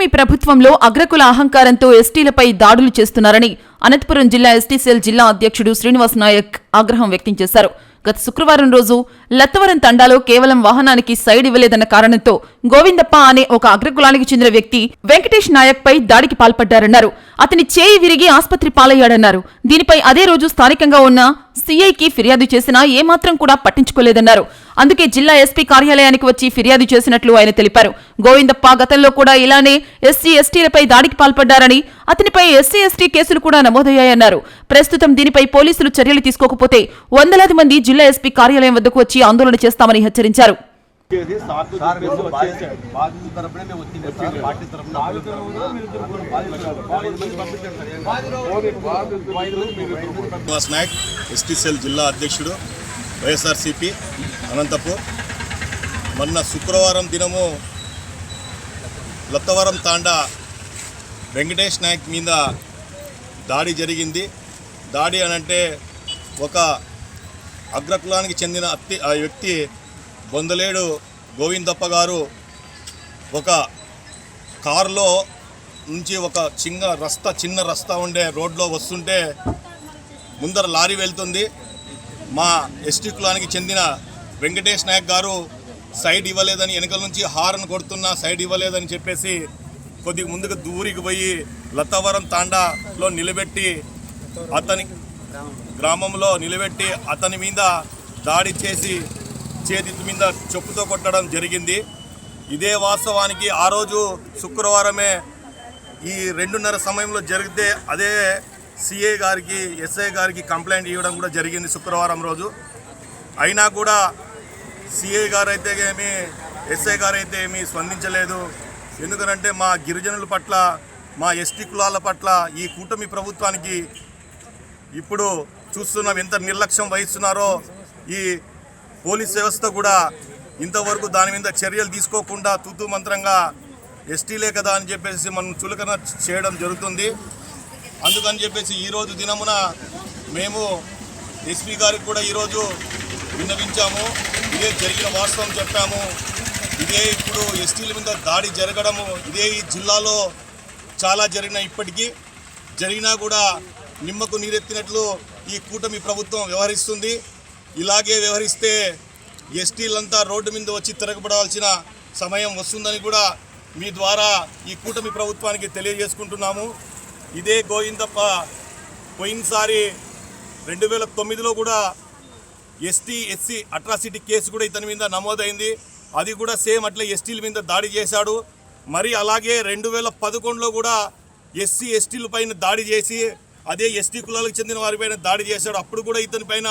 కూటమి ప్రభుత్వంలో అగ్రకుల అహంకారంతో ఎస్టీలపై దాడులు చేస్తున్నారని అనంతపురం జిల్లా ఎస్టీ సెల్ జిల్లా అధ్యక్షుడు శ్రీనివాస్ నాయక్ ఆగ్రహం వ్యక్తం చేశారు. గత శుక్రవారం రోజు లత్తవరం తండాలో కేవలం వాహనానికి సైడ్ ఇవ్వలేదన్న కారణంతో గోవిందప్ప అనే ఒక అగ్రకులానికి చెందిన వ్యక్తి వెంకటేష్ నాయక్ పై దాడికి పాల్పడ్డారన్నారు. అతని చేయి విరిగి ఆస్పత్రి పాలయ్యాడన్నారు. దీనిపై అదే రోజు స్థానికంగా ఉన్న సీఐకి ఫిర్యాదు చేసినా ఏమాత్రం కూడా పట్టించుకోలేదన్నారు. అందుకే జిల్లా ఎస్పీ కార్యాలయానికి వచ్చి ఫిర్యాదు చేసినట్లు ఆయన తెలిపారు. గోవిందప్ప గతంలో కూడా ఇలానే ఎస్టీలపై దాడికి పాల్పడ్డారని, అతనిపై ఎస్సీ కేసులు కూడా నమోదయ్యాయన్నారు. ప్రస్తుతం దీనిపై పోలీసులు చర్యలు తీసుకోకపోతే వందలాది మంది జిల్లా ఎస్పీ కార్యాలయం వద్దకు వచ్చి ఆందోళన చేస్తామని హెచ్చరించారు. ఎస్టీ సెల్ జిల్లా అధ్యక్షుడు వైఎస్ఆర్సీపీ అనంతపూర్. మొన్న శుక్రవారం దినము లత్తవరం తాండా వెంకటేష్ నాయక్ మీద దాడి జరిగింది. దాడి అనంటే ఒక అగ్రకులానికి చెందిన ఆ వ్యక్తి బొందలేడు గోవిందప్ప గారు ఒక కారులో నుంచి ఒక చిన్న రస్తా ఉండే రోడ్లో వస్తుంటే ముందర లారీ వెళ్తుంది. మా ఎస్టీ కులానికి చెందిన వెంకటేష్ నాయక్ గారు సైడ్ ఇవ్వలేదని, వెనకల నుంచి హారన్ కొడుతున్నా సైడ్ ఇవ్వలేదని చెప్పేసి కొద్దిగా ముందుకు దూరికి పోయి లత్తవరం తాండాలో నిలబెట్టి గ్రామంలో నిలబెట్టి అతని మీద దాడి చేసి చేతి మీద చెప్పుతో కొట్టడం జరిగింది. ఇదే వాస్తవానికి ఆ రోజు శుక్రవారమే ఈ 2:30 సమయంలో జరిగితే అదే సిఐ గారికి ఎస్ఐ గారికి కంప్లైంట్ ఇవ్వడం కూడా జరిగింది శుక్రవారం రోజు. అయినా కూడా సిఐ గారు అయితే ఏమి ఎస్ఐ గారు అయితే ఏమీ స్పందించలేదు. ఎందుకంటే మా గిరిజనుల పట్ల, మా ఎస్టీ కులాల పట్ల ఈ కూటమి ప్రభుత్వానికి ఇప్పుడు చూస్తున్నాం ఎంత నిర్లక్ష్యం వహిస్తున్నారో. ఈ పోలీస్ వ్యవస్థ కూడా ఇంతవరకు దాని మీద చర్యలు తీసుకోకుండా తూతూ మంత్రంగా ఎస్టీలే కదా అని చెప్పేసి మనం చులకన చేయడం జరుగుతుంది. అందుకని చెప్పేసి ఈరోజు దినమున మేము ఎస్పీ గారికి కూడా ఈరోజు విన్నవించాము. ఇదే జరిగిన వాస్తవం చెప్పాము. ఇదే ఇప్పుడు ఎస్టీల మీద దాడి జరగడము ఇదే ఈ జిల్లాలో చాలా ఇప్పటికీ జరిగినా కూడా నిమ్మకు నీరెత్తినట్లు ఈ కూటమి ప్రభుత్వం వ్యవహరిస్తుంది. ఇలాగే వ్యవహరిస్తే ఎస్టీలంతా రోడ్డు మీద వచ్చి తిరగబడాల్సిన సమయం వస్తుందని కూడా మీ ద్వారా ఈ కూటమి ప్రభుత్వానికి తెలియజేసుకుంటున్నాము. ఇదే గోవిందప్ప పోయినసారి 2009లో కూడా ఎస్సీ అట్రాసిటీ కేసు కూడా ఇతని మీద నమోదైంది. అది కూడా సేమ్ అట్లా ఎస్టీల మీద దాడి చేశాడు. మరి అలాగే 2011లో కూడా ఎస్టీల పైన దాడి చేసి అదే ఎస్టీ కులాలకు చెందిన వారిపైన దాడి చేశాడు. అప్పుడు కూడా ఇతని పైన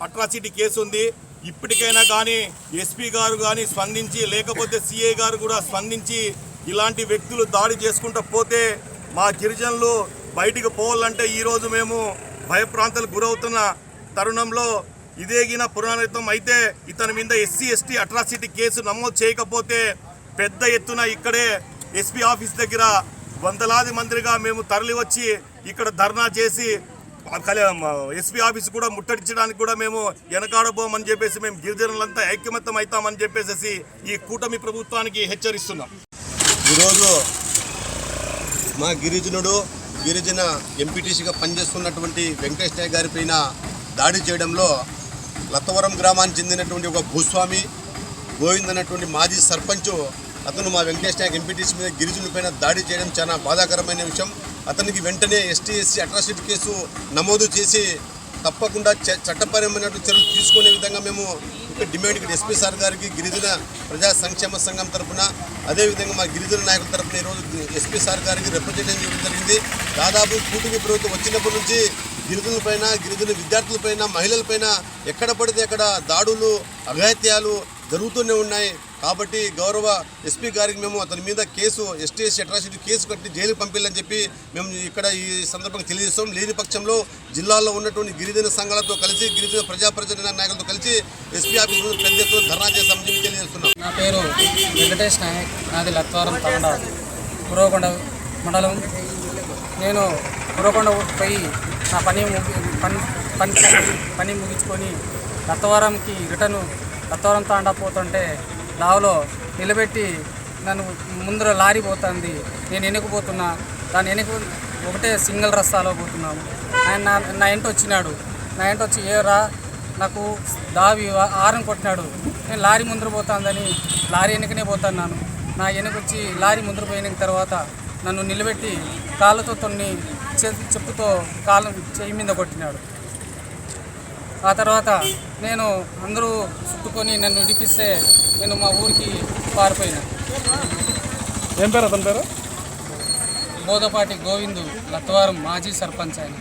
అట్రాసిటీ కేసు ఉంది. ఇప్పటికైనా కానీ ఎస్పీ గారు కానీ స్పందించి, లేకపోతే సిఐ గారు కూడా స్పందించి ఇలాంటి వ్యక్తులు దాడి చేసుకుంటూ పోతే మా గిరిజనులు బయటికి పోవాలంటే ఈరోజు మేము భయప్రాంతాలకు గురవుతున్న తరుణంలో ఇదేగిన పునరావృతం అయితే ఇతని మీద ఎస్సీ అట్రాసిటీ కేసు నమోదు చేయకపోతే పెద్ద ఎత్తున ఇక్కడే ఎస్పీ ఆఫీస్ దగ్గర వందలాది మందిగా మేము తరలి వచ్చి ఇక్కడ ధర్నా చేసి ఎస్పీ ఆఫీస్ కూడా ముట్టడించడానికి కూడా మేము వెనకాడబోమని చెప్పేసి మేము గిరిజనులంతా ఐక్యమత్యం అవుతామని చెప్పేసి ఈ కూటమి ప్రభుత్వానికి హెచ్చరిస్తున్నాం. ఈరోజు మా గిరిజన ఎంపీటీసీగా పనిచేస్తున్నటువంటి వెంకటేష్ నాయక్ గారి పైన దాడి చేయడంలో లత్తవరం గ్రామానికి చెందినటువంటి ఒక భూస్వామి గోవింద్ అన్నటువంటి మాజీ సర్పంచ్ అతను మా వెంకటేష్ నాయక్ ఎంపీటీసీ మీద గిరిజనులపైన దాడి చేయడం చాలా బాధాకరమైన విషయం. అతనికి వెంటనే ఎస్సీ అట్రాసిటీ కేసు నమోదు చేసి తప్పకుండా చట్టపరమైన చర్యలు తీసుకునే విధంగా మేము డిమాండ్ ఇక్కడ ఎస్పీ సార్ గారికి గిరిజన ప్రజా సంక్షేమ సంఘం తరఫున, అదేవిధంగా మా గిరిజన నాయకుల తరఫున ఈరోజు ఎస్పీ సార్ గారికి రిప్రజెంటేషన్ చేయడం జరిగింది. దాదాపు కూటమి ప్రభుత్వం వచ్చినప్పటి నుంచి గిరిజనులపైన, గిరిజన విద్యార్థులపైన, మహిళలపైన ఎక్కడ పడితే అక్కడ దాడులు, అఘాయిత్యాలు జరుగుతూనే ఉన్నాయి. కాబట్టి గౌరవ ఎస్పీ గారికి మేము అతని మీద కేసు ఎస్టీ అట్రాసిటీ కేసు కట్టి జైలుకు పంపించాలని చెప్పి మేము ఇక్కడ ఈ సందర్భంగా తెలియజేస్తాం. లేని పక్షంలో జిల్లాలో ఉన్నటువంటి గిరిజన సంఘాలతో కలిసి, గిరిజన ప్రజాప్రతినిధి నాయకులతో కలిసి ఎస్పీ ఆఫీస్ ముందు పెద్ద ఎత్తున ధర్నా చేస్తామని చెప్పి తెలియజేస్తున్నాం. నా పేరు వెంకటేష్ నాయక్, నాది లత్వారం తాండా పురోకొండ మండలం. నేను పురోకొండ పోయి నా పని ముగించుకొని లత్తవరంకి రిటర్ను లత్తవరం తాండా పోతుంటే దావలో నిలబెట్టి నన్ను ముందర లారీ పోతుంది, నేను వెనకపోతున్నా, దాని వెనక ఒకటే సింగిల్ రస్తాలో పోతున్నాము. ఆయన నా ఇంట వచ్చినాడు. నా ఇంట వచ్చి ఏరా నాకు దావి ఆరం కొట్టినాడు. నేను లారీ ముందర పోతుందని లారీ వెనకనే పోతున్నాను. నా వెనకొచ్చి లారీ ముందర పోయిన తర్వాత నన్ను నిలబెట్టి కాళ్ళతో తొన్ని చెప్పుతో కాళ్ళ చెయ్యి మీద కొట్టినాడు. ఆ తర్వాత నేను అందరూ చుట్టుకొని నన్ను విడిపిస్తే నేను మా ఊరికి పారిపోయినా. ఏం పేరు అతని పేరు? బోదపాటి గోవిందు, లత్వారం మాజీ సర్పంచ్ ఆయన.